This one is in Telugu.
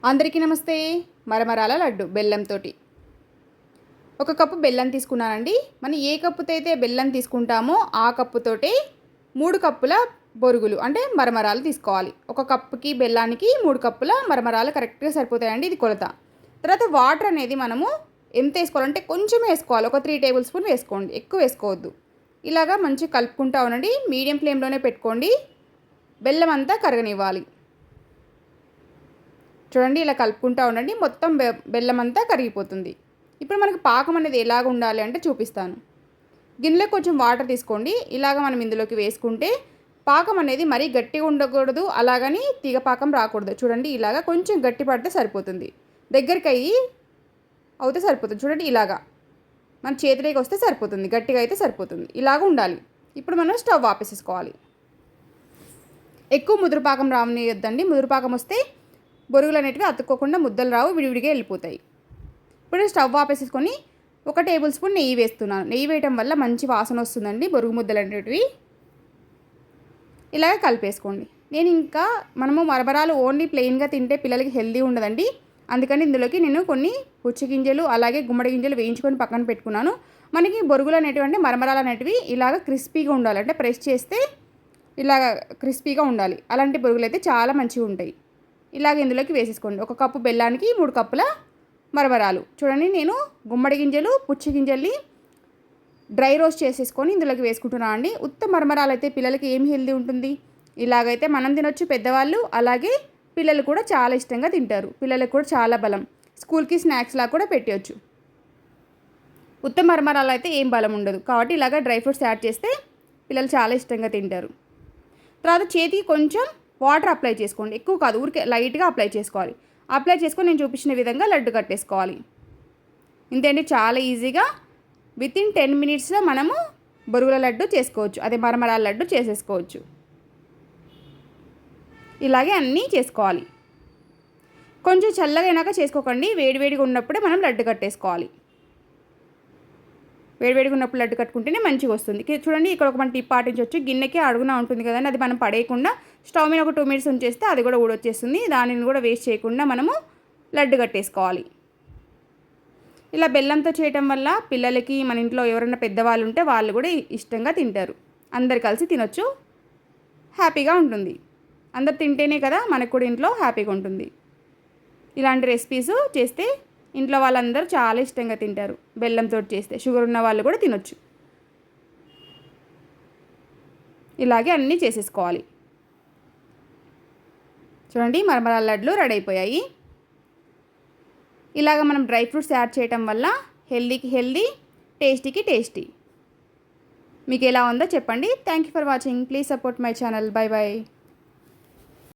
అందరికీ నమస్తే. మరమరాల లడ్డు బెల్లంతోటి ఒక కప్పు బెల్లం తీసుకున్నానండి. మనం ఏ కప్పుతో అయితే బెల్లం తీసుకుంటామో ఆ కప్పుతోటే 3 కప్పుల బొరుగులు అంటే మరమరాలు తీసుకోవాలి. ఒక కప్పుకి బెల్లానికి 3 కప్పుల మరమరాలు కరెక్ట్గా సరిపోతాయండి. ఇది కొలత. తర్వాత వాటర్ అనేది మనము ఎంత వేసుకోవాలంటే కొంచెం వేసుకోవాలి. ఒక 3 టేబుల్ స్పూన్ వేసుకోండి, ఎక్కువ వేసుకోవద్దు. ఇలాగా మంచిగా కలుపుకుంటా ఉండండి. మీడియం ఫ్లేమ్లోనే పెట్టుకోండి. బెల్లం అంతా కరగనివ్వాలి. చూడండి, ఇలా కలుపుకుంటూ ఉండండి. మొత్తం బెల్లం అంతా కరిగిపోతుంది. ఇప్పుడు మనకి పాకం అనేది ఎలాగ ఉండాలి అంటే చూపిస్తాను. గిన్నెలో కొంచెం వాటర్ తీసుకోండి. ఇలాగ మనం ఇందులోకి వేసుకుంటే పాకం అనేది మరీ గట్టిగా ఉండకూడదు, అలాగని తీగ పాకం రాకూడదు. చూడండి, ఇలాగ కొంచెం గట్టి పడితే సరిపోతుంది. దగ్గరికి అవుతే సరిపోతుంది. చూడండి, ఇలాగా మన చేతిలోకి వస్తే సరిపోతుంది, గట్టిగా అయితే సరిపోతుంది. ఇలాగ ఉండాలి. ఇప్పుడు మనం స్టవ్ ఆపేసేసుకోవాలి. ఎక్కువ ముదురు పాకం రావనియొద్దండి. ముదురు పాకం వస్తే బొరుగులు అనేటివి అతుక్కోకుండా ముద్దలు రావు, విడివిడిగా వెళ్ళిపోతాయి. ఇప్పుడు స్టవ్ ఆపేసుకొని 1 టేబుల్ స్పూన్ నెయ్యి వేస్తున్నాను. నెయ్యి వేయడం వల్ల మంచి వాసన వస్తుందండి బొరుగు ముద్దలు అనేటివి. ఇలాగ కలిపేసుకోండి. మనము మరమరాలు ఓన్లీ ప్లెయిన్గా తింటే పిల్లలకి హెల్దీ ఉండదండి. అందుకని ఇందులోకి నేను కొన్ని పుచ్చి గింజలు అలాగే గుమ్మడి గింజలు వేయించుకొని పక్కన పెట్టుకున్నాను. మనకి బొరుగులు అనేటివి అంటే మరమరాలు అనేటివి ఇలాగ క్రిస్పీగా ఉండాలి, అంటే ప్రెస్ చేస్తే ఇలాగ క్రిస్పీగా ఉండాలి. అలాంటి బొరుగులు అయితే చాలా మంచిగా ఉంటాయి. ఇలాగ ఇందులోకి వేసేసుకోండి. 1 కప్పు బెల్లానికి 3 కప్పుల మరమరాలు. చూడండి, నేను గుమ్మడి గింజలు పుచ్చి గింజల్ని డ్రై రోస్ట్ చేసేసుకొని ఇందులోకి వేసుకుంటున్నాను అండి. ఉత్త మరమరాలు అయితే పిల్లలకి ఏం హెల్దీ ఉంటుంది. ఇలాగైతే మనం తినొచ్చు, పెద్దవాళ్ళు అలాగే పిల్లలు కూడా చాలా ఇష్టంగా తింటారు. పిల్లలకు కూడా చాలా బలం. స్కూల్కి స్నాక్స్లా కూడా పెట్టవచ్చు. ఉత్త మరమరాలు అయితే ఏం బలం ఉండదు, కాబట్టి ఇలాగ డ్రై ఫ్రూట్స్ యాడ్ చేస్తే పిల్లలు చాలా ఇష్టంగా తింటారు. తర్వాత చేతికి కొంచెం వాటర్ అప్లై చేసుకోండి. ఎక్కువ కాదు, ఊరికే లైట్గా అప్లై చేసుకోవాలి. అప్లై చేసుకొని నేను చూపించిన విధంగా లడ్డు కట్టేసుకోవాలి. ఇంతేంటి, చాలా ఈజీగా వితిన్ 10 మినిట్స్లో మనము బొరుగుల లడ్డు చేసుకోవచ్చు, అదే మరమరాల లడ్డు చేసేసుకోవచ్చు. ఇలాగే అన్నీ చేసుకోవాలి. కొంచెం చల్లగా అయినాక చేసుకోకండి, వేడివేడిగా ఉన్నప్పుడే మనం లడ్డు కట్టేసుకోవాలి. వేడివేడిగా ఉన్నప్పుడు లడ్డు కట్టుకుంటేనే మంచిగా వస్తుంది. చూడండి, ఇక్కడ ఒక మన టిప్ పాటించవచ్చు. గిన్నెకి అడుగున ఉంటుంది కదండి, అది మనం పడేయకుండా స్టవ్ మీద ఒక 2 మినిట్స్ ఉంచేస్తే అది కూడా ఊడొచ్చేస్తుంది. దానిని కూడా వేస్ట్ చేయకుండా మనము లడ్డు కట్టేసుకోవాలి. ఇలా బెల్లంతో చేయటం వల్ల పిల్లలకి, మన ఇంట్లో ఎవరైనా పెద్దవాళ్ళు ఉంటే వాళ్ళు కూడా ఇష్టంగా తింటారు. అందరు కలిసి తినొచ్చు, హ్యాపీగా ఉంటుంది. అందరు తింటేనే కదా మనకు కూడా ఇంట్లో హ్యాపీగా ఉంటుంది. ఇలాంటి రెసిపీస్ చేస్తే ఇంట్లో వాళ్ళందరూ చాలా ఇష్టంగా తింటారు. బెల్లంతో చేస్తే షుగర్ ఉన్న వాళ్ళు కూడా తినొచ్చు. ఇలాగే అన్నీ చేసేసుకోవాలి. చూడండి, మరమరాల లడ్లు రెడీ అయిపోయాయి. ఇలాగ మనం డ్రై ఫ్రూట్స్ యాడ్ చేయటం వల్ల హెల్దీకి హెల్దీ, టేస్టీకి టేస్టీ. మీకు ఎలా ఉందో చెప్పండి. Thank you for watching. Please support my channel. By by.